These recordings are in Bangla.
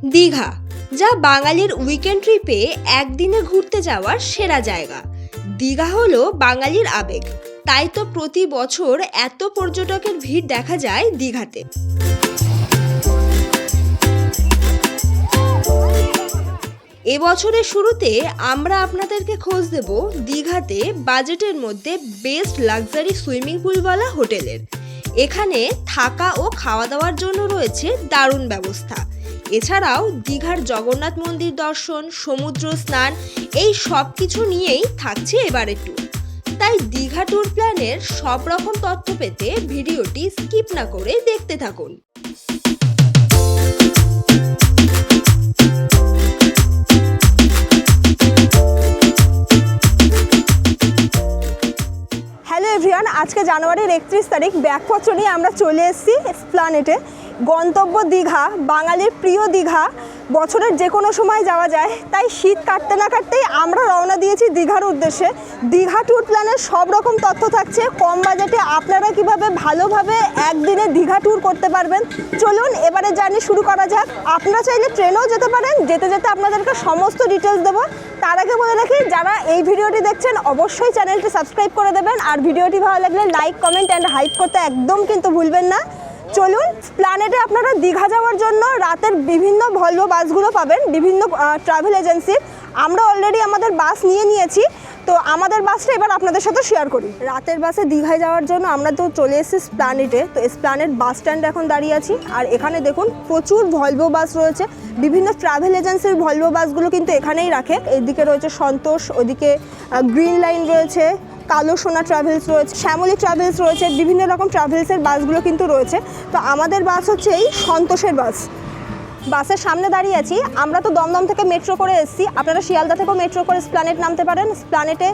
দীঘা, যা বাঙালির উইকেন্ড ট্রিপে একদিনে ঘুরতে যাওয়ার সেরা জায়গা। দীঘা হলো বাঙালির আবেগ, তাই তো প্রতি বছর এত পর্যটকের ভিড় দেখা যায় দীঘাতে। এবছরের শুরুতে আমরা আপনাদেরকে খোঁজ দেব দীঘাতে বাজেটের মধ্যে বেস্ট লাক্সারি সুইমিং পুলওয়ালা হোটেলের। এখানে থাকা ও খাওয়া দাওয়ার জন্য রয়েছে দারুণ ব্যবস্থা। এছাড়াও দীঘার জগন্নাথ মন্দির দর্শন, সমুদ্র স্নান, এই সব কিছু নিয়েই থাকছে এবারের ট্যুর। তাই দীঘা ট্যুর প্ল্যানের সব রকম তথ্য পেতে ভিডিওটি স্কিপ না করে দেখতে থাকুন। হ্যালো এভরিওয়ান, আজকে জানুয়ারির 31 তারিখ ব্যাগপত্র নিয়ে আমরা চলে এসেছি এসপ্ল্যানেডে। গন্তব্য দীঘা, বাঙালির প্রিয় দীঘা। বছরের যে কোনো সময় যাওয়া যায়, তাই শীত কাটতে না কাটতেই আমরা রওনা দিয়েছি দীঘার উদ্দেশ্যে। দীঘা ট্যুর প্ল্যানের সব রকম তথ্য থাকছে। কম বাজেটে আপনারা কিভাবে ভালোভাবে একদিনে দীঘা ট্যুর করতে পারবেন। চলুন এবারে জার্নি শুরু করা যাক। আপনারা চাইলে ট্রেনেও যেতে পারেন, যেতে যেতে আপনাদেরকে সমস্ত ডিটেলস দেবো। তার আগে বলে রাখি, যারা এই ভিডিওটি দেখছেন অবশ্যই চ্যানেলটি সাবস্ক্রাইব করে দেবেন, আর ভিডিওটি ভালো লাগলে লাইক, কমেন্ট অ্যান্ড হাইপ করতে একদম কিন্তু ভুলবেন না। চলুন, প্ল্যানেটে আপনারা দীঘা যাওয়ার জন্য রাতের বিভিন্ন ভলভো বাসগুলো পাবেন বিভিন্ন ট্রাভেল এজেন্সির। আমরা অলরেডি আমাদের বাস নিয়েছি, তো আমাদের বাসটা এবার আপনাদের সাথে শেয়ার করি। রাতের বাসে দীঘায় যাওয়ার জন্য আমরা তো চলে এসেছি এসপ্ল্যানেডে। তো এসপ্ল্যানেড বাস স্ট্যান্ডে এখন দাঁড়িয়ে আছি, আর এখানে দেখুন প্রচুর ভলভো বাস রয়েছে। বিভিন্ন ট্রাভেল এজেন্সির ভলভো বাসগুলো কিন্তু এখানেই রাখে। এদিকে রয়েছে সন্তোষ, ওদিকে গ্রিন লাইন রয়েছে, কালো সোনা ট্রাভেলস রয়েছে, শ্যামলী ট্রাভেলস রয়েছে, বিভিন্ন রকম ট্রাভেলসের বাসগুলো কিন্তু রয়েছে। তো আমাদের বাস হচ্ছে এই সন্তোষের বাস। বাসের সামনে দাঁড়িয়ে আছি। আমরা তো দমদম থেকে মেট্রো করে এসেছি, আপনারা শিয়ালদা থেকেও মেট্রো করে এসপ্ল্যানেড নামতে পারেন। এসপ্ল্যানেডে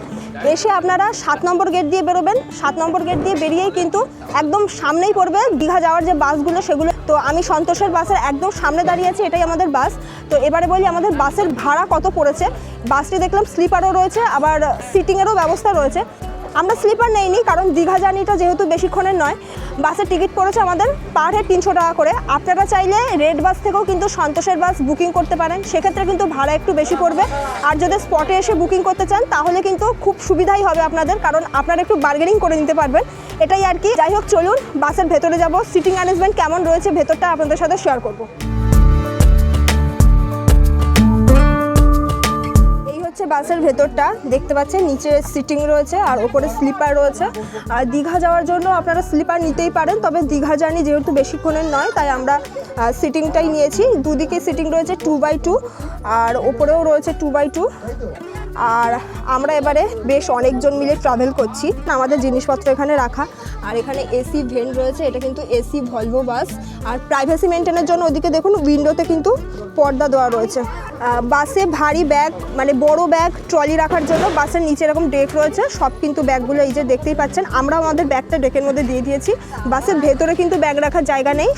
এসে আপনারা 7 নম্বর গেট দিয়ে বেরোবেন। 7 নম্বর গেট দিয়ে বেরিয়েই কিন্তু একদম সামনেই পড়বে দীঘা যাওয়ার যে বাসগুলো সেগুলো। তো আমি সন্তোষের বাসের একদম সামনে দাঁড়িয়ে আছি, এটাই আমাদের বাস। তো এবারে বলি আমাদের বাসের ভাড়া কত পড়েছে। বাসটি দেখলাম স্লিপারও রয়েছে, আবার সিটিংয়েরও ব্যবস্থা রয়েছে। আমরা স্লিপার নেইনি, কারণ দীঘা জার্নিটা যেহেতু বেশিক্ষণের নয়। বাসের টিকিট পড়েছে আমাদের পার হেড 300 টাকা করে। আপনারা চাইলে রেড বাস থেকেও কিন্তু সন্তোষের বাস বুকিং করতে পারেন, সেক্ষেত্রে কিন্তু ভাড়া একটু বেশি পড়বে। আর যদি স্পটে এসে বুকিং করতে চান তাহলে কিন্তু খুব সুবিধাই হবে আপনাদের, কারণ আপনারা একটু বার্গেনিং করে নিতে পারবেন। এটাই আর কি। যাই হোক, চলুন বাসের ভেতরে যাব। সিটিং অ্যারেঞ্জমেন্ট কেমন রয়েছে ভেতরটা আপনাদের সাথে শেয়ার করব। বাসের ভেতরটা দেখতে পাচ্ছেন, নিচে সিটিং রয়েছে আর ওপরে স্লিপার রয়েছে। আর দীঘা যাওয়ার জন্য আপনারা স্লিপার নিতেই পারেন, তবে দীঘা জার্নি যেহেতু বেশিক্ষণের নয় তাই আমরা সিটিংটাই নিয়েছি। দুদিকে সিটিং রয়েছে 2x2, আর ওপরেও রয়েছে 2x2। আর আমরা এবারে বেশ অনেকজন মিলে ট্রাভেল করছি। আমাদের জিনিসপত্র এখানে রাখা, আর এখানে এসি ভেন্ট রয়েছে। এটা কিন্তু এসি ভলভো বাস। আর প্রাইভেসি মেনটেনের জন্য ওদিকে দেখুন উইন্ডোতে কিন্তু পর্দা দেওয়া রয়েছে। বাসে ভারী ব্যাগ, মানে বড় ব্যাগ ট্রলি রাখার জন্য বাসের নিচে এরকম ডেক রয়েছে। সব কিন্তু ব্যাগগুলো এই যে দেখতেই পাচ্ছেন। আমরা আমাদের ব্যাগটা ডেকের মধ্যে দিয়ে দিয়েছি। বাসের ভেতরে কিন্তু ব্যাগ রাখার জায়গা নেই।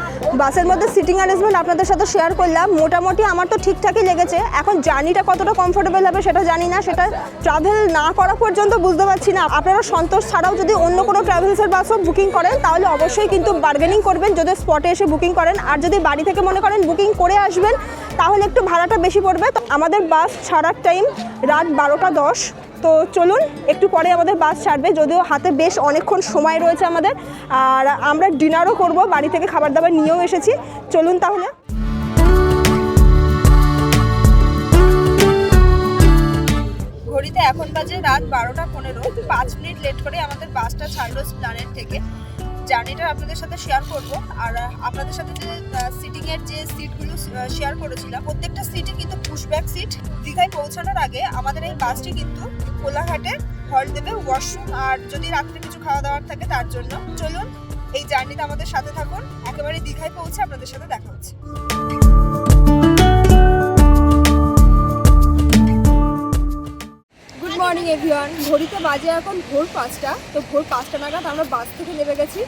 বাসের মধ্যে সিটিং অ্যারেঞ্জমেন্ট আপনাদের সাথে শেয়ার করলাম। মোটামুটি আমার তো ঠিকঠাকই লেগেছে। এখন জার্নিটা কতটা কমফোর্টেবল হবে সেটা জানি না, সেটা ট্রাভেল না করা পর্যন্ত বুঝতে পারছি না। আপনারা সন্তোষ ছাড়াও যদি অন্য কোনো ট্রাভেলসের বাসও বুকিং করেন তাহলে অবশ্যই কিন্তু বার্গেনিং করবেন যদি স্পটে এসে বুকিং করেন। আর যদি বাড়ি থেকে মনে করেন বুকিং করে আসবেন তাহলে একটু ভাড়াটা বেশি পড়বে। তো আমাদের বাস ছাড়ার টাইম রাত 12টা 10। তো চলুন, একটু পরে আমাদের বাস ছাড়বে, যদিও হাতে বেশ অনেকক্ষণ সময় রয়েছে আমাদের। আর আমরা ডিনারও করব, বাড়ি থেকে খাবার দাবার নিয়েও এসেছি। চলুন তাহলে। ঘড়িতে এখন বাজে রাত 12টা 15। 5 মিনিট লেট করে আমাদের বাসটা ছাড়লো এসপ্ল্যানেড থেকে। জার্নিটা আপনাদের সাথে শেয়ার করব। আর আপনাদের সাথে যে সিটিংয়ের যে সিটগুলো শেয়ার করেছিলাম, প্রত্যেকটা সিটে কিন্তু পুশব্যাক সিট। দীঘায় পৌঁছানোর আগে আমাদের এই বাসটি কিন্তু কোলাঘাটে হল্ট দেবে, ওয়াশরুম আর যদি রাত্রে কিছু খাওয়া দাওয়ার থাকে তার জন্য। চলুন এই জার্নিতে আমাদের সাথে থাকুন। একেবারে দীঘায় পৌঁছে আপনাদের সাথে দেখা হচ্ছে। Good morning everyone. ঘড়িতে বাজে এখন ভোর 5টা। তো ভোর 5টা নাগাদ আমরা বাস থেকে নেমে গেছি।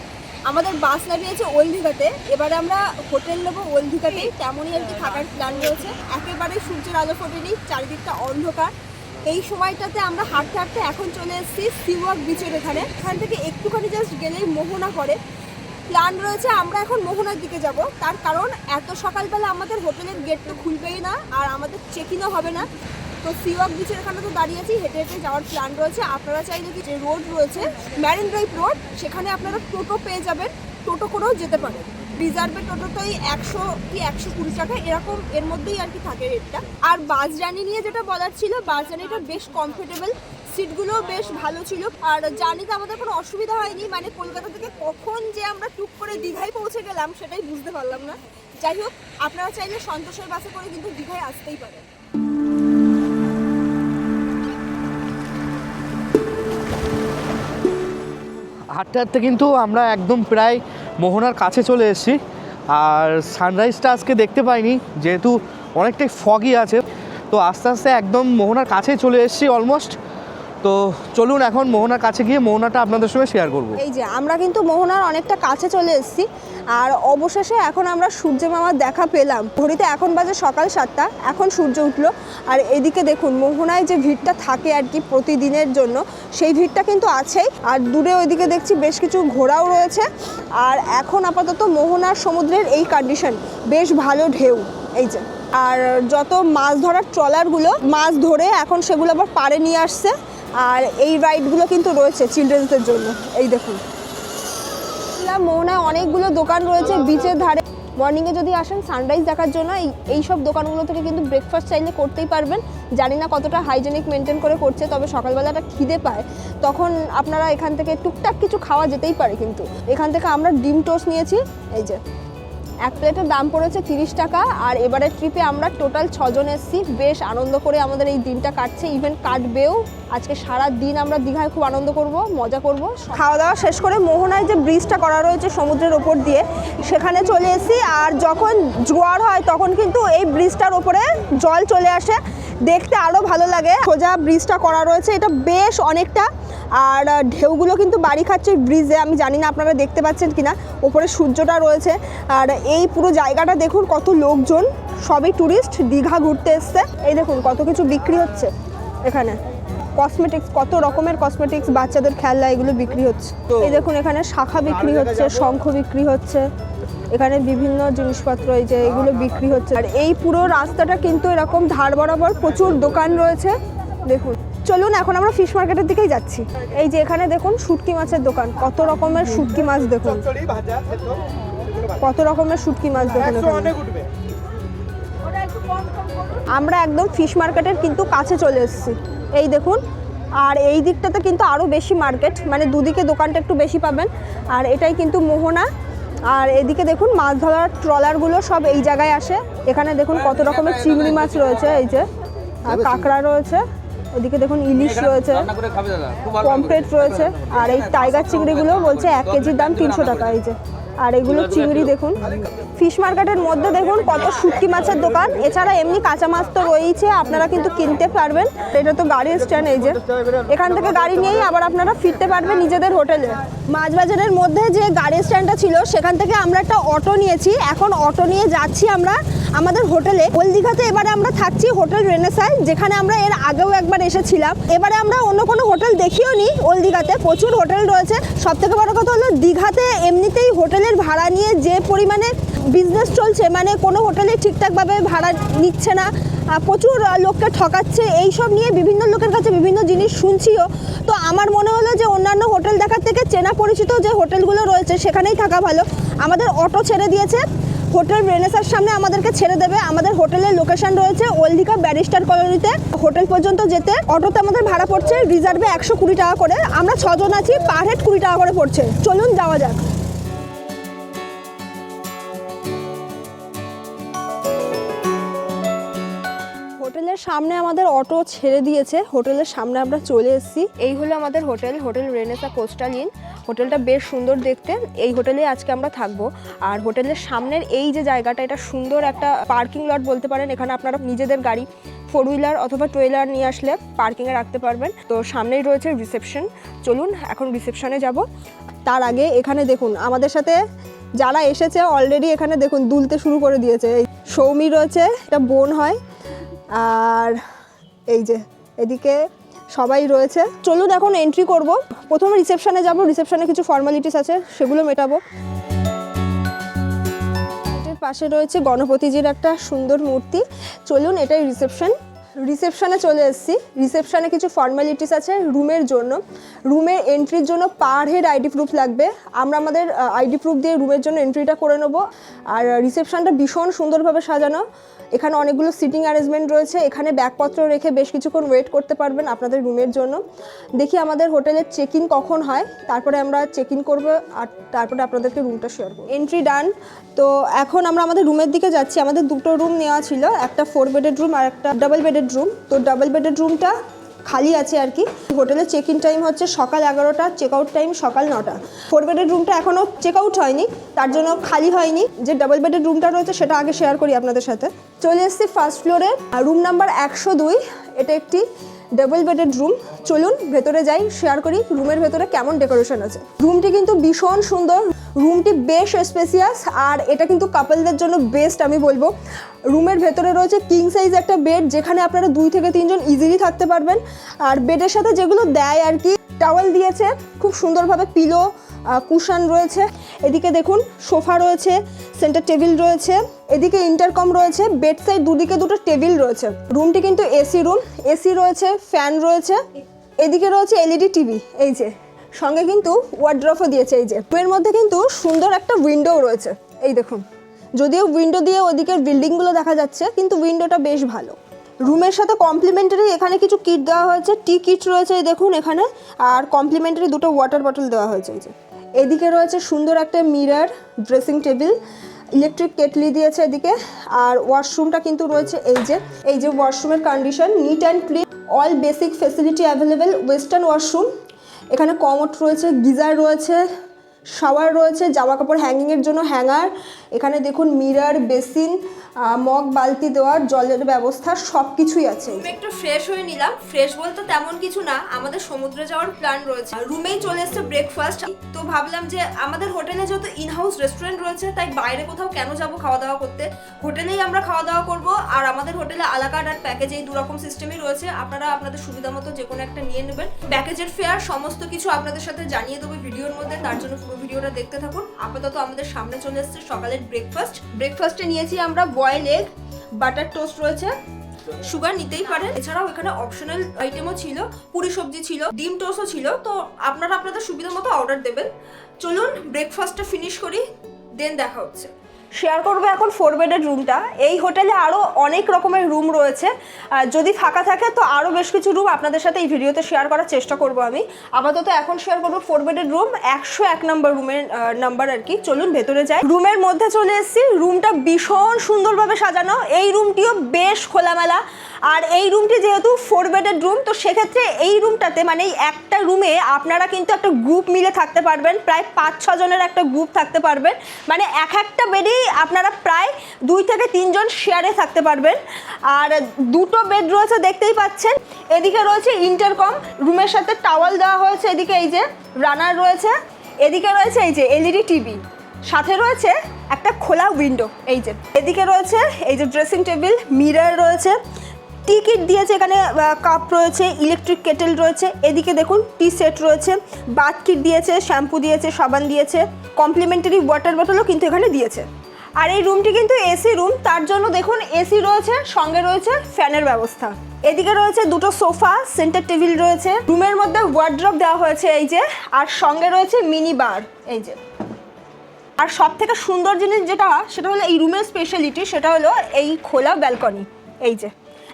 আমাদের বাস নামিয়েছে ওল্ড দীঘাতে। এবারে আমরা হোটেল নেবো ওল্ড দীঘাতেই, তেমনই আর কি থাকার প্ল্যান রয়েছে। একেবারে সূর্যের আলো ফোটেনি, চারিদিকটা অন্ধকার। এই সময়টাতে আমরা হাঁটতে হাঁটতে এখন চলে এসেছি সি ওয়াক বিচের এখান থেকে একটুখানি জাস্ট গেলেই মোহনা পড়ে। প্ল্যান রয়েছে আমরা এখন মোহনার দিকে যাব, তার কারণ এত সকালবেলা আমাদের হোটেলের গেট তো খুলবেই না আর আমাদের চেক ইনও হবে না। তো সিওয়াক বিচের এখানে তো দাঁড়িয়ে আছি, হেঁটে হেঁটে যাওয়ার প্ল্যান রয়েছে। আপনারা চাইলে কি যে রোড রয়েছে ম্যারিন ড্রাইভ রোড, সেখানে আপনারা টোটো পেয়ে যাবেন, টোটো করেও যেতে পারেন। রিজার্ভের টোটো তো এই 100 কি 120 টাকা এরকম এর মধ্যেই আর কি থাকে রেটটা। আর বাস জার্নি নিয়ে যেটা বলার ছিল, বাস জার্নিটা বেশ কমফোর্টেবল, সিটগুলো বেশ ভালো ছিল। আর জার্নিতে আমাদের কোনো অসুবিধা হয়নি, মানে কলকাতা থেকে কখন যে আমরা টুক করে দীঘায় পৌঁছে গেলাম সেটাই বুঝতে পারলাম না। যাই হোক, আপনারা চাইলে সন্তোষের বাসে করে কিন্তু দীঘায় আসতেই পারেন। হাঁটতে হাঁটতে কিন্তু আমরা একদম প্রায় মোহনার কাছে চলে এসেছি। আর সানরাইজটা আজকে দেখতে পাইনি যেহেতু অনেকটাই ফগি আছে, তো আস্তে আস্তে একদম মোহনার কাছে চলে এসেছি অলমোস্ট। তো চলুন এখন মোহনার কাছে গিয়ে মোহনাটা আপনাদের সঙ্গে শেয়ার করব। এই যে আমরা কিন্তু মোহনার অনেকটা কাছে চলে এসেছি, আর অবশেষে এখন আমরা সূর্য মামার দেখা পেলাম। ঘড়িতে এখন বাজে সকাল 7টা, এখন সূর্য উঠলো। আর এদিকে দেখুন মোহনায় যে ভিড়টা থাকে আর কি প্রতিদিনের জন্য, সেই ভিড়টা কিন্তু আছেই। আর দূরে ওইদিকে দেখছি বেশ কিছু ঘোড়াও রয়েছে। আর এখন আপাতত মোহনার সমুদ্রের এই কন্ডিশন, বেশ ভালো ঢেউ এই যে। আর যত মাছ ধরার ট্রলারগুলো মাছ ধরে এখন সেগুলো আবার পাড়ে নিয়ে আসছে। আর এই রাইডগুলো কিন্তু রয়েছে চিলড্রেন্সদের জন্য। এই দেখুন মোহনায় অনেকগুলো দোকান রয়েছে বিচের ধারে। মর্নিংয়ে যদি আসেন সানরাইজ দেখার জন্য এই সব দোকানগুলো থেকে কিন্তু ব্রেকফাস্ট চাইলে করতেই পারবেন। জানি না কতটা হাইজেনিক মেনটেন করে করছে, তবে সকালবেলাটা খিদে পায় তখন আপনারা এখান থেকে টুকটাক কিছু খাওয়া যেতেই পারে। কিন্তু এখান থেকে আমরা ডিম টোস্ট নিয়েছি, এই যে এক প্লেটের দাম পড়েছে 30 টাকা। আর এবারের ট্রিপে আমরা টোটাল 6 জন এসেছি, বেশ আনন্দ করে আমাদের এই দিনটা কাটছে, ইভেন কাটবেও। আজকে সারা দিন আমরা দীঘায় খুব আনন্দ করব, মজা করব। খাওয়া দাওয়া শেষ করে মোহনায় যে ব্রিজটা করা রয়েছে সমুদ্রের ওপর দিয়ে, সেখানে চলে এসেছি। আর যখন জোয়ার হয় তখন কিন্তু এই ব্রিজটার ওপরে জল চলে আসে, দেখতে আরও ভালো লাগে। সোজা ব্রিজটা করা রয়েছে, এটা বেশ অনেকটা। আর ঢেউগুলো কিন্তু বাড়ি খাচ্ছে ব্রিজে, আমি জানি না আপনারা দেখতে পাচ্ছেন কিনা, ওপরে সূর্যটা রয়েছে। আর এই পুরো জায়গাটা দেখুন, কত লোকজন, সবই ট্যুরিস্ট দীঘা ঘুরতে এসছে। এই দেখুন কত কিছু বিক্রি হচ্ছে এখানে, কসমেটিক্স, কত রকমের কসমেটিক্স, বাচ্চাদের খেলনা, এগুলো বিক্রি হচ্ছে। এই দেখুন এখানে শাখা বিক্রি হচ্ছে, শঙ্খ বিক্রি হচ্ছে, এখানে বিভিন্ন জিনিসপত্র এই যে এগুলো বিক্রি হচ্ছে। আর এই পুরো রাস্তাটা কিন্তু এরকম ধার বরাবর প্রচুর দোকান রয়েছে। দেখুন চলুন এখন আমরা ফিশ মার্কেটের দিকেই যাচ্ছি। এই যে এখানে দেখুন শুটকি মাছের দোকান, কত রকমের শুটকি মাছ, দেখুন কত রকমের শুটকি মাছ দেখুন। আমরা একদম ফিশ মার্কেটের কিন্তু কাছে চলে এসেছি, এই দেখুন। আর এই দিকটাতে কিন্তু আরও বেশি মার্কেট, মানে দুদিকে দোকানটা একটু বেশি পাবেন। আর এটাই কিন্তু মোহনা। আর এদিকে দেখুন মাছ ধরার ট্রলারগুলো সব এই জায়গায় আসে। এখানে দেখুন কত রকমের চিংড়ি মাছ রয়েছে, এই যে কাঁকড়া রয়েছে, ওদিকে দেখুন ইলিশ রয়েছে, পমফ্রেট রয়েছে। আর এই টাইগার চিংড়িগুলো বলছে 1 কেজির দাম 300 টাকা, এই যে। আর এগুলো চিংড়ি দেখুন। ফিশ মার্কেটের মধ্যে দেখুন কত শুটকি মাছের দোকান, এছাড়া এমনি কাঁচা মাছ তো রয়েছে, আপনারা কিন্তু কিনতে পারবেন। এটা তো গাড়ির স্ট্যান্ড, এই যে এখান থেকে গাড়ি নিয়েই আবার আপনারা ফিরতে পারবেন নিজেদের হোটেলে। মাছবাজারের মধ্যে যে গাড়ি স্ট্যান্ডটা ছিল সেখান থেকে আমরা একটা অটো নিয়েছি, এখন অটো নিয়ে যাচ্ছি আমরা আমাদের হোটেলে। ওল্ড দীঘাতে এবারে আমরা থাকছি হোটেল রেনেসায়, যেখানে আমরা এর আগেও একবার এসেছিলাম। এবারে আমরা অন্য কোনো হোটেল দেখিও নি, ওল্ড দীঘাতে প্রচুর হোটেল রয়েছে। সবথেকে বড় কথা হলো দীঘাতে এমনিতেই হোটেলের ভাড়া নিয়ে যে পরিমাণে বিজনেস চলছে, মানে কোনো হোটেলে ঠিকঠাকভাবে ভাড়া নিচ্ছে না, প্রচুর লোককে ঠকাচ্ছে, এইসব নিয়ে বিভিন্ন লোকের কাছে বিভিন্ন জিনিস শুনছিও। তো আমার মনে হলো যে অন্যান্য হোটেল দেখার থেকে চেনা পরিচিত যে হোটেলগুলো রয়েছে সেখানেই থাকা ভালো। আমাদের অটো ছেড়ে দিয়েছে, হোটেল রেনেসার সামনে আমাদেরকে ছেড়ে দেবে। আমাদের হোটেলের লোকেশন রয়েছে ওল্ড দীঘা ব্যারিস্টার কলোনিতে। হোটেল পর্যন্ত যেতে অটোতে আমাদের ভাড়া পড়ছে রিজার্ভে 120 টাকা করে। আমরা 6 জন আছি, পার হেড 20 টাকা করে পড়ছে। চলুন যাওয়া যাক। হোটেলের সামনে আমাদের অটো ছেড়ে দিয়েছে, হোটেলের সামনে আমরা চলে এসেছি। এই হলো আমাদের hotel, hotel Renaissance coastal in. হোটেলটা বেশ সুন্দর দেখতে, এই হোটেলে আজকে আমরা থাকবো। আর হোটেলের সামনের এই যে জায়গাটা, এটা সুন্দর একটা পার্কিং লট বলতে পারেন। এখানে আপনারা নিজেদের গাড়ি 4 হুইলার অথবা 2 হুইলার নিয়ে আসলে পার্কিংয়ে রাখতে পারবেন। তো সামনেই রয়েছে রিসেপশন, চলুন এখন রিসেপশনে যাব। তার আগে এখানে দেখুন আমাদের সাথে যারা এসেছে অলরেডি এখানে দেখুন দুলতে শুরু করে দিয়েছে। সৌমি রয়েছে, এটা বোন হয়। আর এই যে এদিকে সবাই রয়েছে। চলুন এখন এন্ট্রি করব। প্রথমে রিসেপশনে যাব, রিসেপশনে কিছু ফর্মালিটিস আছে সেগুলো মেটাবো। পাশে রয়েছে গণপতিজির একটা সুন্দর মূর্তি। চলুন, এটাই রিসেপশনে চলে এসেছি। রিসেপশনে কিছু ফর্মালিটিস আছে রুমের জন্য। রুমে এন্ট্রির জন্য পার হেড আইডি প্রুফ লাগবে। আমরা আমাদের আইডি প্রুফ দিয়ে রুমের জন্য এন্ট্রিটা করে নেব। আর রিসেপশনটা ভীষণ সুন্দরভাবে সাজানো। এখানে অনেকগুলো সিটিং অ্যারেঞ্জমেন্ট রয়েছে। এখানে ব্যাগপত্র রেখে বেশ কিছুক্ষণ ওয়েট করতে পারবেন আপনাদের রুমের জন্য। দেখি আমাদের হোটেলের চেক ইন কখন হয়, তারপরে আমরা চেক ইন করবো আর তারপরে আপনাদেরকে রুমটা শেয়ার করবো। এন্ট্রি ডান। তো এখন আমরা আমাদের রুমের দিকে যাচ্ছি। আমাদের দুটো রুম নেওয়া ছিল, একটা 4 বেডেড রুম আর একটা ডাবল বেডেড রুম। তো ডাবল বেডেড রুমটা খালি আছে আর কি। হোটেলের চেক ইন টাইম হচ্ছে সকাল 11টা, চেক আউট টাইম সকাল 9টা। 4 বেডেড রুমটা এখনও চেক আউট হয়নি, তার জন্য খালি হয়নি। যে ডাবল বেডেড রুমটা রয়েছে সেটা আগে শেয়ার করি আপনাদের সাথে। চলে এসেছি ফার্স্ট ফ্লোরে, রুম নাম্বার 102। এটা একটি ডাবল বেডেড রুম। চলুন ভেতরে যাই, শেয়ার করি রুমের ভেতরে কেমন ডেকোরেশন আছে। রুমটি কিন্তু ভীষণ সুন্দর, রুমটি বেশ স্পেসিয়াস, আর এটা কিন্তু কাপলদের জন্য বেস্ট আমি বলবো। রুমের ভেতরে রয়েছে কিং সাইজ একটা বেড, যেখানে আপনারা 2 থেকে 3 জন ইজিলি থাকতে পারবেন। আর বেডের সাথে যেগুলো দেয় আর কি, টাওয়েল দিয়েছে খুব সুন্দরভাবে, পিলো কুশন রয়েছে। এদিকে দেখুন সোফা রয়েছে, সেন্টার টেবিল রয়েছে, এদিকে ইন্টারকম রয়েছে, বেড সাইড দুদিকে দুটো টেবিল রয়েছে। রুমটি কিন্তু এসি রুম, এসি রয়েছে, ফ্যান রয়েছে। এদিকে রয়েছে এলইডি টিভি, এই যে সঙ্গে কিন্তু ওয়ার্ড্রপও দিয়েছে। এই যে রুমের মধ্যে কিন্তু সুন্দর একটা উইন্ডো রয়েছে, এই দেখুন। যদিও উইন্ডো দিয়ে ওদিকের বিল্ডিংগুলো দেখা যাচ্ছে, কিন্তু উইন্ডোটা বেশ ভালো। রুমের সাথে কমপ্লিমেন্টারি এখানে কিছু কিট দেওয়া হয়েছে, টি কিট রয়েছে এই দেখুন এখানে, আর কমপ্লিমেন্টারি দুটো ওয়াটার বটল দেওয়া হয়েছে। এই যে এদিকে রয়েছে সুন্দর একটা mirror, dressing table, electric kettle দিয়েছে এদিকে। আর ওয়াশরুমটা কিন্তু রয়েছে এই যে ওয়াশরুমের condition neat and clean, all basic facility available, western washroom. এখানে কমোড রয়েছে, গিজার রয়েছে, শাওয়ার রয়েছে, জামা কাপড় হ্যাঙ্গিংয়ের জন্য হ্যাঙ্গার। এখানে দেখুন মিরর, বেসিন, মগ, বালতি দেওয়ার জলের ব্যবস্থা সব কিছুই আছে। একটু ফ্রেশ হয়ে নিলাম। ফ্রেশ বলতে তেমন কিছু না, আমাদের সমুদ্রে যাওয়ার প্ল্যান রয়েছে। রুমেই চলে এসেছে ব্রেকফাস্ট। তো ভাবলাম যে আমাদের হোটেলে যেহেতু ইনহাউস রেস্টুরেন্ট রয়েছে, তাই বাইরে কোথাও কেন যাব খাওয়া দাওয়া করতে, হোটেলেই আমরা খাওয়া দাওয়া করব। আর আমাদের হোটেলে আলাকার্ট আর প্যাকেজ এই দুরকম সিস্টেমই রয়েছে। আপনারা আপনাদের সুবিধা মতো যে কোনো একটা নিয়ে নেবেন। প্যাকেজের ফেয়ার সমস্ত কিছু আপনাদের সাথে জানিয়ে দেবো ভিডিওর মধ্যে, তার জন্য পুরো ভিডিওটা দেখতে থাকুন। আপাতত আমাদের সামনে চলে এসেছে সকালের ব্রেকফাস্টে নিয়েছি আমরা বয়েল এগ, বাটার টোস্ট রয়েছে, সুগার নিতেই পারেন। এছাড়াও এখানে অপশনাল আইটেমও ছিল, পুরি সবজি ছিল, ডিম টোস্টও ছিল। তো আপনারা আপনাদের সুবিধা মতো অর্ডার দেবেন। চলুন ব্রেকফাস্টটা ফিনিশ করি, দেন দেখা হচ্ছে। শেয়ার করবো এখন 4 বেডের রুমটা। এই হোটেলে আরও অনেক রকমের রুম রয়েছে, যদি ফাঁকা থাকে তো আরও বেশ কিছু রুম আপনাদের সাথে এই ভিডিওতে শেয়ার করার চেষ্টা করব আমি। আপাতত এখন শেয়ার করবো 4 বেডের রুম, 101 নম্বর রুমের নাম্বার আর কি। চলুন ভেতরে যাই। রুমের মধ্যে চলে এসেছি। রুমটা ভীষণ সুন্দরভাবে সাজানো, এই রুমটিও বেশ খোলামেলা। আর এই রুমটি যেহেতু 4 বেডের রুম, তো সেক্ষেত্রে এই রুমটাতে মানে এই একটা রুমে আপনারা কিন্তু একটা গ্রুপ মিলে থাকতে পারবেন, প্রায় 5-6 জনের একটা গ্রুপ থাকতে পারবেন। মানে একটা বেডেই আপনারা প্রায় 2 থেকে 3 জন শেয়ারে থাকতে পারবেন। আর দুটো বেড রয়েছে দেখতেই পাচ্ছেন। এদিকে রয়েছে ইন্টারকম, রুমের সাথে টাওয়াল দেওয়া হয়েছে। এদিকে এই যে রানার রয়েছে, এদিকে রয়েছে এই যে এলইডি টিভি, সাথে রয়েছে একটা খোলা উইন্ডো। এই যে এদিকে রয়েছে এই যে ড্রেসিং টেবিল, মিরর রয়েছে, টি কিট দিয়েছে, এখানে কাপ রয়েছে, ইলেকট্রিক কেটেল রয়েছে। এদিকে দেখুন টি সেট রয়েছে, বাথ কিট দিয়েছে, শ্যাম্পু দিয়েছে, সাবান দিয়েছে, কমপ্লিমেন্টারি ওয়াটার বটলও কিন্তু এখানে দিয়েছে। আর এই রুমটি কিন্তু এসি রুম, তার জন্য দেখুন এসি রয়েছে, সঙ্গে রয়েছে ফ্যানের ব্যবস্থা। এদিকে রয়েছে দুটো সোফা, সেন্টার টেবিল রয়েছে, রুমের মধ্যে ওয়ার্ড্রপ দেওয়া হয়েছে এই যে, আর সঙ্গে রয়েছে মিনি বার এই যে। আর সব থেকে সুন্দর জিনিস যেটা, সেটা হলো এই রুমের স্পেশালিটি, সেটা হলো এই খোলা ব্যালকনি। এই যে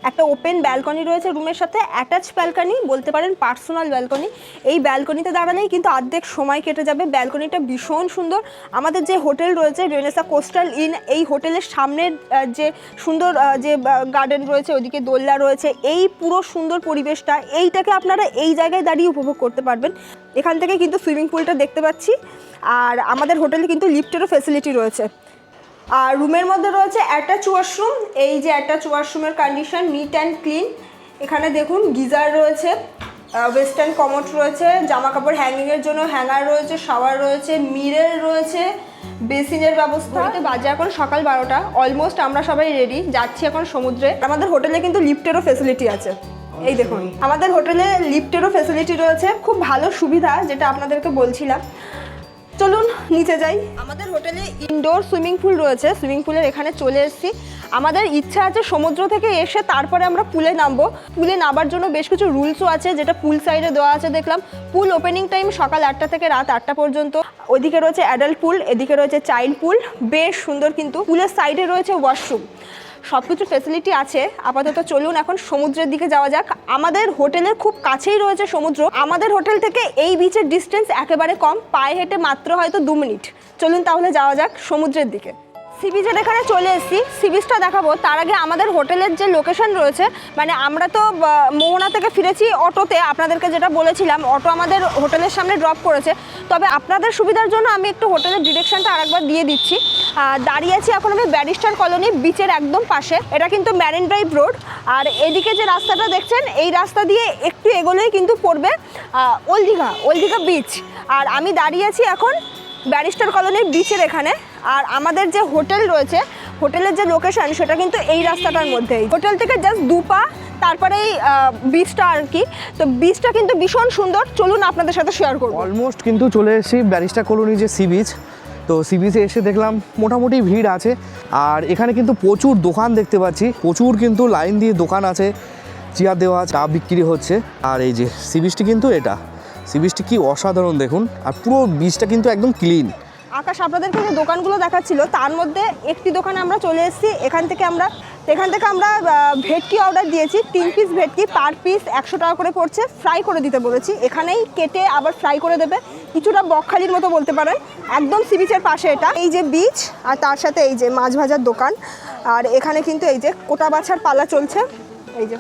একটা ওপেন ব্যালকনি রয়েছে রুমের সাথে, অ্যাটাচ ব্যালকনি বলতে পারেন, পার্সোনাল ব্যালকনি। এই ব্যালকনিতে দাঁড়ালেই কিন্তু অর্ধেক সময় কেটে যাবে। ব্যালকনিটা ভীষণ সুন্দর। আমাদের যে হোটেল রয়েছে রেনেসা কোস্টাল ইন, এই হোটেলের সামনের যে সুন্দর যে গার্ডেন রয়েছে, ওদিকে দোলনা রয়েছে, এই পুরো সুন্দর পরিবেশটা এইটাকে আপনারা এই জায়গায় দাঁড়িয়ে উপভোগ করতে পারবেন। এখান থেকে কিন্তু সুইমিং পুলটা দেখতে পাচ্ছি। আর আমাদের হোটেলে কিন্তু লিফটেরও ফেসিলিটি রয়েছে। আর রুমের মধ্যে রয়েছে অ্যাটাচ ওয়াশরুম। এই যে অ্যাটাচ ওয়াশরুমের কন্ডিশন নিট অ্যান্ড ক্লিন। এখানে দেখুন গিজার রয়েছে, ওয়েস্টার্ন কমোড রয়েছে, জামা কাপড় হ্যাঙ্গিংয়ের জন্য হ্যাঙ্গার রয়েছে, শাওয়ার রয়েছে, মিরর রয়েছে, বেসিনের ব্যবস্থা। বাজে এখন সকাল 12টা, অলমোস্ট আমরা সবাই রেডি, যাচ্ছি এখন সমুদ্রে। আমাদের হোটেলে কিন্তু লিফটেরও ফেসিলিটি আছে। এই দেখুন আমাদের হোটেলে লিফটেরও ফেসিলিটি রয়েছে, খুব ভালো সুবিধা, যেটা আপনাদেরকে বলছিলাম। চলুন নিচে যাই। আমাদের হোটেলে ইনডোর সুইমিং পুল রয়েছে, সুইমিং পুলের এখানে চলে এসেছি। আমাদের ইচ্ছা আছে সমুদ্র থেকে এসে তারপরে আমরা পুলে নামবো। পুলে নামার জন্য বেশ কিছু রুলসও আছে, যেটা পুল সাইডে দেওয়া আছে দেখলাম। পুল ওপেনিং টাইম সকাল 8টা থেকে রাত 8টা পর্যন্ত। ওইদিকে রয়েছে অ্যাডাল্ট পুল, এদিকে রয়েছে চাইল্ড পুল, বেশ সুন্দর। কিন্তু পুলের সাইডে রয়েছে ওয়াশরুম, সব কিছু ফেসিলিটি আছে। আপাতত চলুন এখন সমুদ্রের দিকে যাওয়া যাক। আমাদের হোটেলের খুব কাছেই রয়েছে সমুদ্র। আমাদের হোটেল থেকে এই বিচের ডিস্টেন্স একেবারে কম, পায়ে হেঁটে মাত্র হয়তো 2 মিনিট। চলুন তাহলে যাওয়া যাক সমুদ্রের দিকে। সি বিচের এখানে চলে এসেছি, সি বিচটা দেখাবো। তার আগে আমাদের হোটেলের যে লোকেশন রয়েছে, মানে আমরা তো মোহনা থেকে ফিরেছি অটোতে, আপনাদেরকে যেটা বলেছিলাম অটো আমাদের হোটেলের সামনে ড্রপ করেছে। তবে আপনাদের সুবিধার জন্য আমি একটু হোটেলের ডিরেকশনটা আরেকবার দিয়ে দিচ্ছি। দাঁড়িয়ে আছি এখন আমি ব্যারিস্টার কলোনি বিচের একদম পাশে। এটা কিন্তু ম্যারিন ড্রাইভ রোড। আর এদিকে যে রাস্তাটা দেখছেন, এই রাস্তা দিয়ে একটু এগোলেই কিন্তু পড়বে ওল্ড দীঘা বিচ। আর আমি দাঁড়িয়ে আছি এখন ব্যারিস্টার কলোনির বিচের এখানে। আর আমাদের যে হোটেল রয়েছে, হোটেলের যে লোকেশন সেটা কিন্তু এই রাস্তাটার মধ্যেই। হোটেল থেকে জাস্ট 2 পা তারপরেই বিচটা আর কি। তো বিচটা কিন্তু ভীষণ সুন্দর, চলুন আপনাদের সাথে শেয়ার করব। অলমোস্ট কিন্তু চলে এসেছি ব্যারিস্টার কলোনি যে সি বিচ। তো সি বিচে এসে দেখলাম মোটামুটি ভিড় আছে। আর এখানে কিন্তু প্রচুর দোকান দেখতে পাচ্ছি, প্রচুর কিন্তু লাইন দিয়ে দোকান আছে, চেয়ার দেওয়া, চা বিক্রি হচ্ছে। আর এই যে সি বিচটি কিন্তু এটা, সি বিচটি কি অসাধারণ দেখুন। আর পুরো বিচটা কিন্তু একদম ক্লিন। আকাশ আপনাদেরকে যে দোকানগুলো দেখাচ্ছিল তার মধ্যে একটি দোকানে আমরা চলে এসেছি। এখান থেকে আমরা ভেটকি অর্ডার দিয়েছি, 3 পিস ভেটকি, পার পিস 100 টাকা করে পড়ছে। ফ্রাই করে দিতে বলেছি, এখানেই কেটে আবার ফ্রাই করে দেবে। কিছুটা বকখালির মতো বলতে পারেন, একদম সি বিচের পাশে এটা। এই যে বিচ আর তার সাথে এই যে মাছ ভাজার দোকান। আর এখানে কিন্তু এই যে কোটা বাছার পালা চলছে। এই যে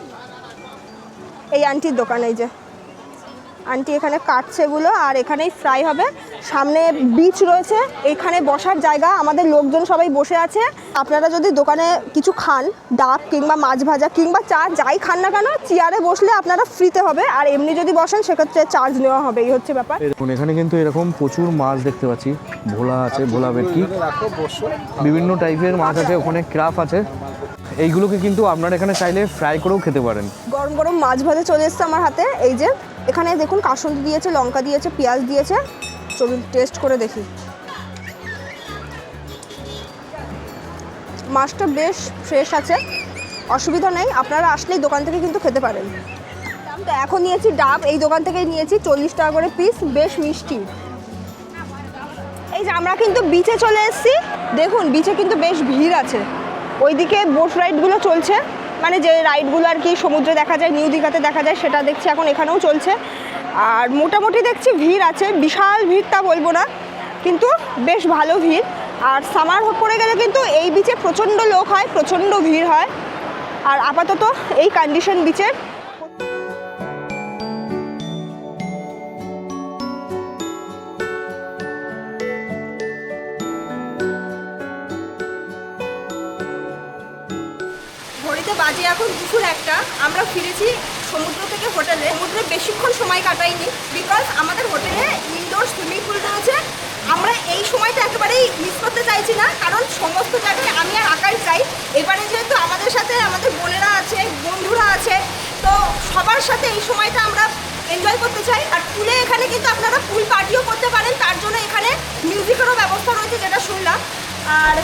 এই আন্টির দোকান, এই যে আন্টি এখানে কাটছে এগুলো, আর এখানেই ফ্রাই হবে। সামনে বিচ রয়েছে, এখানে বসার জায়গা, আমাদের লোকজন সবাই বসে আছে। আপনারা যদি দোকানে কিছু খান, ডাব কিংবা মাছ ভাজা কিংবা চা যাই খান না কেন, চেয়ারে বসলে আপনারা ফ্রিতে হবে। আর এমনি যদি বসেন সেক্ষেত্রে চার্জ নেওয়া হবে, এই হচ্ছে ব্যাপার। দেখুন এখানে কিন্তু এরকম প্রচুর মাছ দেখতে পাচ্ছি, ভোলা আছে, ভোলা ভেটকি, বিভিন্ন টাইপের মাছ আছে, ওখানে ক্রাফ আছে। এইগুলোকে কিন্তু আপনারা এখানে চাইলে ফ্রাই করেও খেতে পারেন। গরম গরম মাছ ভাজা চলে এসছে আমার হাতে। এই যে এখানে দেখুন কাসুন্দি দিয়েছে, লঙ্কা দিয়েছে, পেঁয়াজ দিয়েছে। চলুন টেস্ট করে দেখি। মাছটা বেশ ফ্রেশ আছে, অসুবিধা নেই। আপনারা আসলেই দোকান থেকে কিন্তু খেতে পারেন। তো এখন নিয়েছি ডাব, এই দোকান থেকেই নিয়েছি, 40 টাকা করে পিস, বেশ মিষ্টি। এই যে আমরা কিন্তু বিচে চলে এসেছি, দেখুন বিচে কিন্তু বেশ ভিড় আছে। ওইদিকে বোট রাইডগুলো চলছে, মানে যে রাইডগুলো আর কি সমুদ্রে দেখা যায়, নিউ দীঘাতে দেখা যায়, সেটা দেখছি এখন এখানেও চলছে। আর মোটামুটি দেখছি ভিড় আছে, বিশাল ভিড় তা বলবো না, কিন্তু বেশ ভালো ভিড়। আর সামার পড়ে গেলে কিন্তু এই বিচে প্রচণ্ড লোক হয়, প্রচণ্ড ভিড় হয়। আর আপাতত এই কন্ডিশন বিচের। ঘড়িতে বাজে এখন দুপুর 1টা। আমরা ফিরেছি সমুদ্র থেকে হোটেলে। সমুদ্রে বেশিক্ষণ সময় কাটাইনি, বিকজ আমাদের হোটেলে ইনডোর সুইমিং পুল রয়েছে। আমরা এই সময়টা একেবারেই মিস করতে চাইছি না, কারণ সমস্ত জায়গায় আমি আর আকাশ যাই। এবারে যেহেতু আমাদের সাথে আমাদের বোনেরা আছে, বন্ধুরা আছে, তো সবার সাথে এই সময়টা আমরা এনজয় করতে চাই। আর পুলে এখানে কিন্তু আপনারা পুল পার্টিও করতে পারেন, তার জন্য এখানে মিউজিকেরও ব্যবস্থা রয়েছে, যেটা শুনলাম। আর